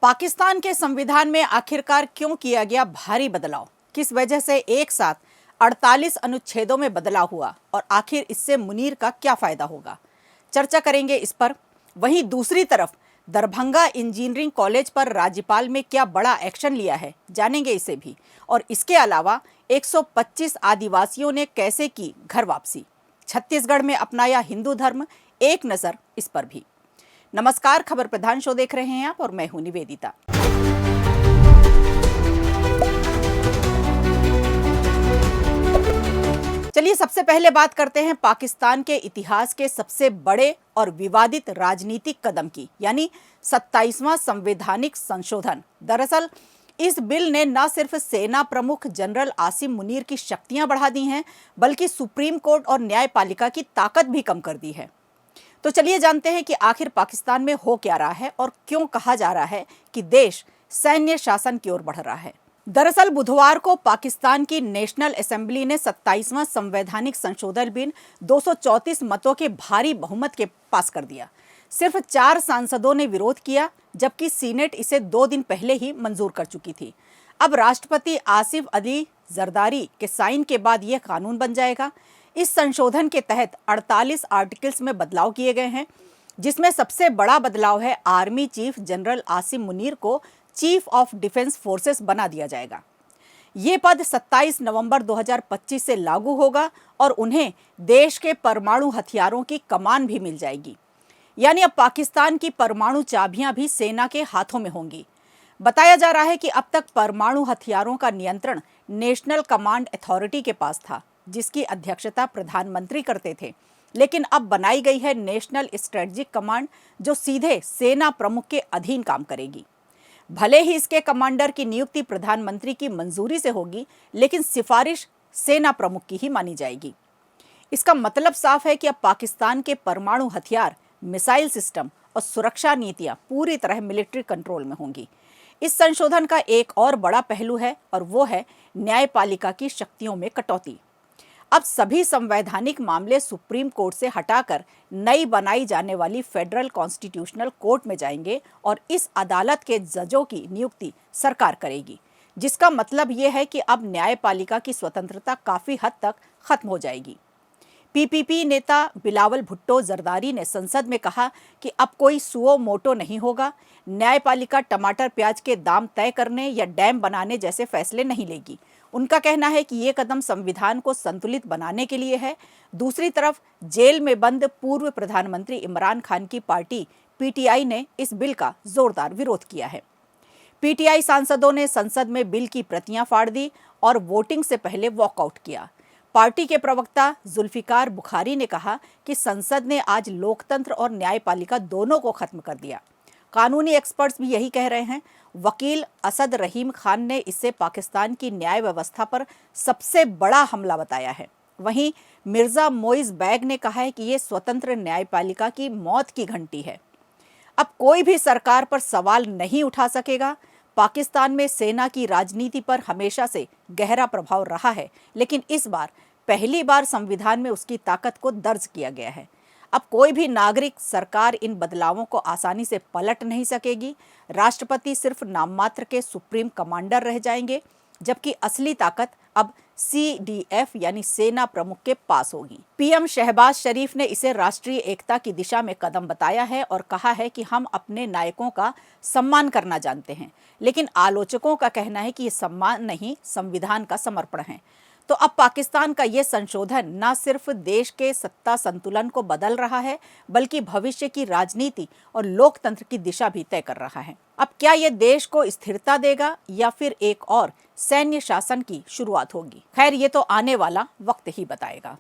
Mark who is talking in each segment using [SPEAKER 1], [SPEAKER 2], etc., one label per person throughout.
[SPEAKER 1] पाकिस्तान के संविधान में आखिरकार क्यों किया गया भारी बदलाव? किस वजह से एक साथ 48 अनुच्छेदों में बदलाव हुआ और आखिर इससे मुनीर का क्या फायदा होगा? चर्चा करेंगे इस पर। वहीं दूसरी तरफ दरभंगा इंजीनियरिंग कॉलेज पर राज्यपाल में क्या बड़ा एक्शन लिया है, जानेंगे इसे भी। और इसके अलावा 125 आदिवासियों ने कैसे की घर वापसी, छत्तीसगढ़ में अपनाया हिंदू धर्म, एक नजर इस पर भी। नमस्कार, खबर प्रधान शो देख रहे हैं आप और मैं हूं निवेदिता। चलिए सबसे पहले बात करते हैं पाकिस्तान के इतिहास के सबसे बड़े और विवादित राजनीतिक कदम की, यानी 27वां संवैधानिक संशोधन। दरअसल इस बिल ने न सिर्फ सेना प्रमुख जनरल आसिम मुनीर की शक्तियां बढ़ा दी हैं, बल्कि सुप्रीम कोर्ट और न्यायपालिका की ताकत भी कम कर दी है। तो चलिए जानते हैं कि आखिर पाकिस्तान में हो क्या रहा है और क्यों कहा जा रहा है कि देश सैन्य शासन की ओर बढ़ रहा है। दरअसल बुधवार को पाकिस्तान की नेशनल असेंबली ने 27वां संवैधानिक संशोधन बिल 234 मतों के भारी बहुमत के पास कर दिया। सिर्फ 4 सांसदों ने विरोध किया, जबकि सीनेट इसे 2 दिन पहले ही मंजूर कर चुकी थी। अब राष्ट्रपति आसिफ अली जरदारी के साइन के बाद यह कानून बन जाएगा। इस संशोधन के तहत 48 आर्टिकल्स में बदलाव किए गए हैं, जिसमें सबसे बड़ा बदलाव है army chief general Asim Munir को चीफ ऑफ डिफेंस फोर्सेस बना दिया जाएगा। ये पद 27 नवंबर 2025 से लागू होगा और उन्हें देश के परमाणु हथियारों की कमान भी मिल जाएगी। यानी अब पाकिस्तान की परमाणु चाबियां भी सेना के हाथों में होंगी। बताया जा रहा है कि अब तक परमाणु हथियारों का नियंत्रण नेशनल कमांड अथॉरिटी के पास था, जिसकी अध्यक्षता प्रधानमंत्री करते थे। लेकिन अब बनाई गई है नेशनल स्ट्रेटजिक कमांड, जो सीधे सेना प्रमुख के अधीन काम करेगी। भले ही इसके कमांडर की नियुक्ति प्रधानमंत्री की मंजूरी से होगी, लेकिन सिफारिश सेना प्रमुख की ही मानी जाएगी। इसका मतलब साफ है कि अब पाकिस्तान के परमाणु हथियार, मिसाइल सिस्टम और सुरक्षा नीतियां पूरी तरह मिलिट्री कंट्रोल में होंगी। इस संशोधन का एक और बड़ा पहलू है और वो है न्यायपालिका की शक्तियों में कटौती। अब सभी संवैधानिक मामले सुप्रीम कोर्ट से हटाकर नई बनाई जाने वाली फेडरल कॉन्स्टिट्यूशनल कोर्ट में जाएंगे और इस अदालत के जजों की नियुक्ति सरकार करेगी, जिसका मतलब ये है कि अब न्यायपालिका की स्वतंत्रता काफी हद तक खत्म हो जाएगी। पीपीपी नेता बिलावल भुट्टो जरदारी ने संसद में कहा कि अब कोई सुओ मोटो नहीं होगा। न्यायपालिका टमाटर प्याज के दाम तय करने या डैम बनाने जैसे फैसले नहीं लेगी। उनका कहना है कि ये कदम संविधान को संतुलित बनाने के लिए है। दूसरी तरफ जेल में बंद पूर्व प्रधानमंत्री इमरान खान की पार्टी पीटीआई ने इस बिल का जोरदार विरोध किया है। पीटीआई सांसदों ने संसद में बिल की प्रतियां फाड़ दी और वोटिंग से पहले वॉकआउट किया। पार्टी के प्रवक्ता जुल्फिकार बुखारी ने कहा कि संसद ने आज लोकतंत्र और न्यायपालिका दोनों को खत्म कर दिया। कानूनी एक्सपर्ट्स भी यही कह रहे हैं। वकील असद रहीम खान ने इसे पाकिस्तान की न्याय व्यवस्था पर सबसे बड़ा हमला बताया है। वहीं मिर्जा मोइज बैग ने कहा है कि ये स्वतंत्र न्यायपालिका की मौत की घंटी है। अब कोई भी सरकार पर सवाल नहीं उठा सकेगा। पाकिस्तान में सेना की राजनीति पर हमेशा से गहरा प्रभाव रहा है, लेकिन इस बार पहली बार संविधान में उसकी ताकत को दर्ज किया गया है। अब कोई भी नागरिक सरकार इन बदलावों को आसानी से पलट नहीं सकेगी। राष्ट्रपति सिर्फ नाममात्र के सुप्रीम कमांडर रह जाएंगे, जबकि असली ताकत अब सीडीएफ यानी सेना प्रमुख के पास होगी। पीएम शहबाज शरीफ ने इसे राष्ट्रीय एकता की दिशा में कदम बताया है और कहा है कि हम अपने नायकों का सम्मान करना जानते हैं, लेकिन आलोचकों का कहना है कि ये सम्मान नहीं, संविधान का समर्पण है। तो अब पाकिस्तान का ये संशोधन न सिर्फ देश के सत्ता संतुलन को बदल रहा है, बल्कि भविष्य की राजनीति और लोकतंत्र की दिशा भी तय कर रहा है। अब क्या ये देश को स्थिरता देगा या फिर एक और सैन्य शासन की शुरुआत होगी? खैर, ये तो आने वाला वक्त ही बताएगा।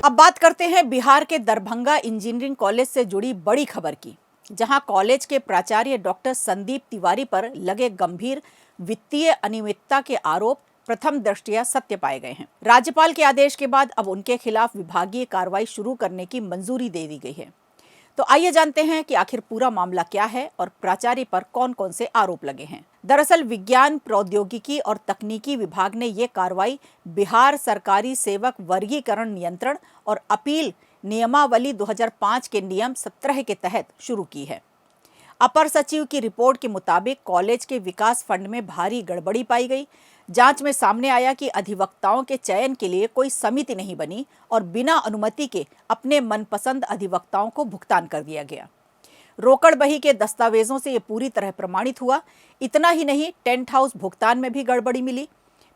[SPEAKER 1] अब बात करते हैं बिहार के दरभंगा इंजीनियरिंग कॉलेज से जुड़ी बड़ी खबर की, जहां कॉलेज के प्राचार्य डॉक्टर संदीप तिवारी पर लगे गंभीर वित्तीय अनियमितता के आरोप प्रथम दृष्टया सत्य पाए गए हैं। राज्यपाल के आदेश के बाद अब उनके खिलाफ विभागीय कार्रवाई शुरू करने की मंजूरी दे दी गई है। तो आइए जानते हैं कि आखिर पूरा मामला क्या है और प्राचार्य पर कौन कौन से आरोप लगे हैं। दरअसल विज्ञान प्रौद्योगिकी और तकनीकी विभाग ने ये कार्रवाई बिहार सरकारी सेवक वर्गीकरण नियंत्रण और अपील नियमावली 2005 के नियम 17 के तहत शुरू की है। अपर सचिव की रिपोर्ट के मुताबिक कॉलेज के विकास फंड में भारी गड़बड़ी पाई गई। जांच में सामने आया कि अधिवक्ताओं के चयन के लिए कोई समिति नहीं बनी और बिना अनुमति के अपने मनपसंद अधिवक्ताओं को भुगतान कर दिया गया। रोकड़ बही के दस्तावेजों से ये पूरी तरह प्रमाणित हुआ। इतना ही नहीं, टेंट हाउस भुगतान में भी गड़बड़ी मिली।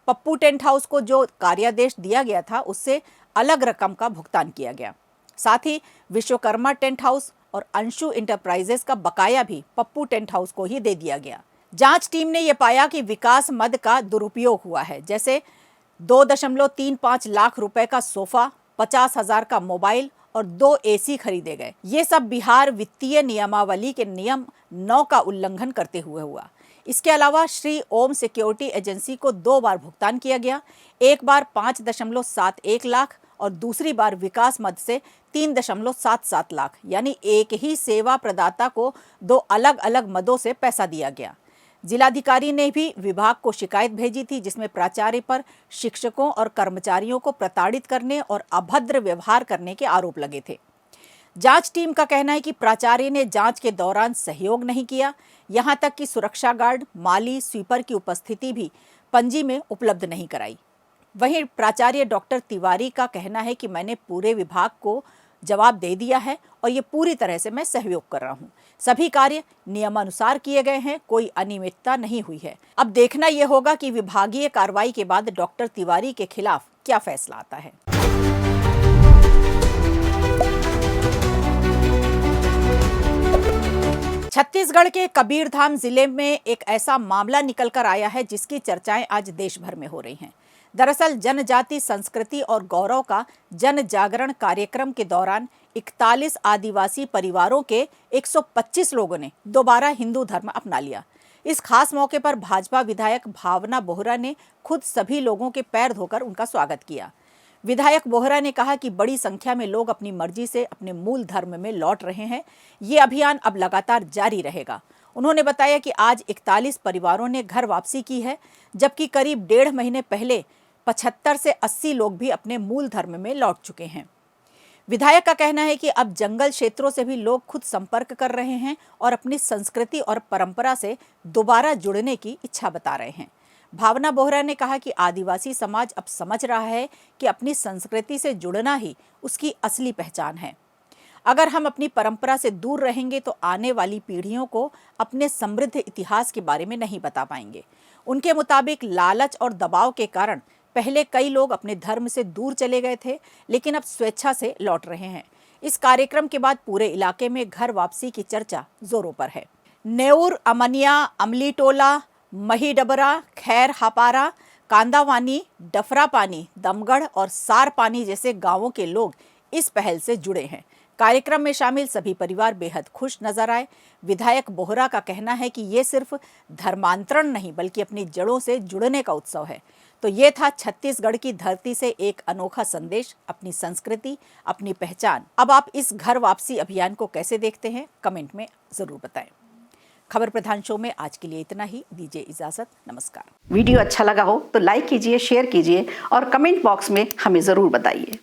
[SPEAKER 1] पप्पू टेंट हाउस को जो कार्यादेश दिया गया था उससे अलग रकम का भुगतान किया गया। साथ ही विश्वकर्मा टेंट हाउस और अंशु इंटरप्राइजेस का बकाया भी पप्पू टेंट हाउस को ही दे दिया गया। जांच टीम ने यह पाया कि विकास मद का दुरुपयोग हुआ है, जैसे 2.35 लाख रुपए का सोफा, 50,000 का मोबाइल और 2 एसी खरीदे गए। ये सब बिहार वित्तीय नियमावली के नियम 9 का उल्लंघन करते हुए हुआ। इसके अलावा श्री ओम सिक्योरिटी एजेंसी को 2 बार भुगतान किया गया, एक बार 5.71 लाख और दूसरी बार विकास मद से 3.77 लाख, यानी एक ही सेवा प्रदाता को 2 अलग अलग मदों से पैसा दिया गया। जिलाधिकारी ने भी विभाग को शिकायत भेजी थी, जिसमें प्राचार्य पर शिक्षकों और कर्मचारियों को प्रताड़ित करने और अभद्र व्यवहार करने के आरोप लगे थे। जांच टीम का कहना है कि प्राचार्य ने जांच के दौरान सहयोग नहीं किया, यहां तक कि सुरक्षा गार्ड, माली, स्वीपर की उपस्थिति भी पंजी में उपलब्ध नहीं कराई। वहीं प्राचार्य डॉक्टर तिवारी का कहना है कि मैंने पूरे विभाग को जवाब दे दिया है और ये पूरी तरह से मैं सहयोग कर रहा हूँ। सभी कार्य नियमानुसार किए गए हैं, कोई अनियमितता नहीं हुई है। अब देखना यह होगा कि विभागीय कार्रवाई के बाद डॉक्टर तिवारी के खिलाफ क्या फैसला आता है। छत्तीसगढ़ के कबीरधाम जिले में एक ऐसा मामला निकल कर आया है जिसकी चर्चाएं आज देश भर में हो रही हैं। दरअसल जनजाति संस्कृति और गौरव का जन जागरण कार्यक्रम के दौरान 41 आदिवासी परिवारों के 125 लोगों ने दोबारा हिंदू धर्म अपना लिया। इस खास मौके पर भाजपा विधायक भावना बोहरा ने खुद सभी लोगों के पैर धोकर उनका स्वागत किया। विधायक बोहरा ने कहा कि बड़ी संख्या में लोग अपनी मर्जी से अपने मूल धर्म में लौट रहे हैं। ये अभियान अब लगातार जारी रहेगा। उन्होंने बताया कि आज 41 परिवारों ने घर वापसी की है, जबकि करीब 1.5 महीने पहले 75 से 80 लोग भी अपने मूल धर्म में लौट चुके हैं। विधायक का कहना है कि अब जंगल क्षेत्रों से भी लोग खुद संपर्क कर रहे हैं और अपनी संस्कृति और परंपरा से दोबारा जुड़ने की इच्छा बता रहे हैं। भावना बोहरा ने कहा कि आदिवासी समाज अब समझ रहा है कि अपनी संस्कृति से जुड़ना ही उसकी असली पहचान है। अगर हम अपनी परंपरा से दूर रहेंगे तो आने वाली पीढ़ियों को अपने समृद्ध इतिहास के बारे में नहीं बता पाएंगे। उनके मुताबिक लालच और दबाव के कारण पहले कई लोग अपने धर्म से दूर चले गए थे, लेकिन अब स्वेच्छा से लौट रहे हैं। इस कार्यक्रम के बाद पूरे इलाके में घर वापसी की चर्चा जोरों पर है। नेऊर, अमनिया, अमलीटोला, महीडबरा, खैर हापारा, कांदावानी, डफरापानी, दमगढ़ और सारपानी जैसे गांवों के लोग इस पहल से जुड़े हैं। कार्यक्रम में शामिल सभी परिवार बेहद खुश नजर आए। विधायक बोहरा का कहना है कि ये सिर्फ धर्मांतरण नहीं बल्कि अपनी जड़ों से जुड़ने का उत्सव है। तो ये था छत्तीसगढ़ की धरती से एक अनोखा संदेश, अपनी संस्कृति, अपनी पहचान। अब आप इस घर वापसी अभियान को कैसे देखते हैं, कमेंट में जरूर बताएं। खबर प्रधान शो में आज के लिए इतना ही। दीजिए इजाजत, नमस्कार।
[SPEAKER 2] वीडियो अच्छा लगा हो तो लाइक कीजिए, शेयर कीजिए और कमेंट बॉक्स में हमें जरूर बताइए।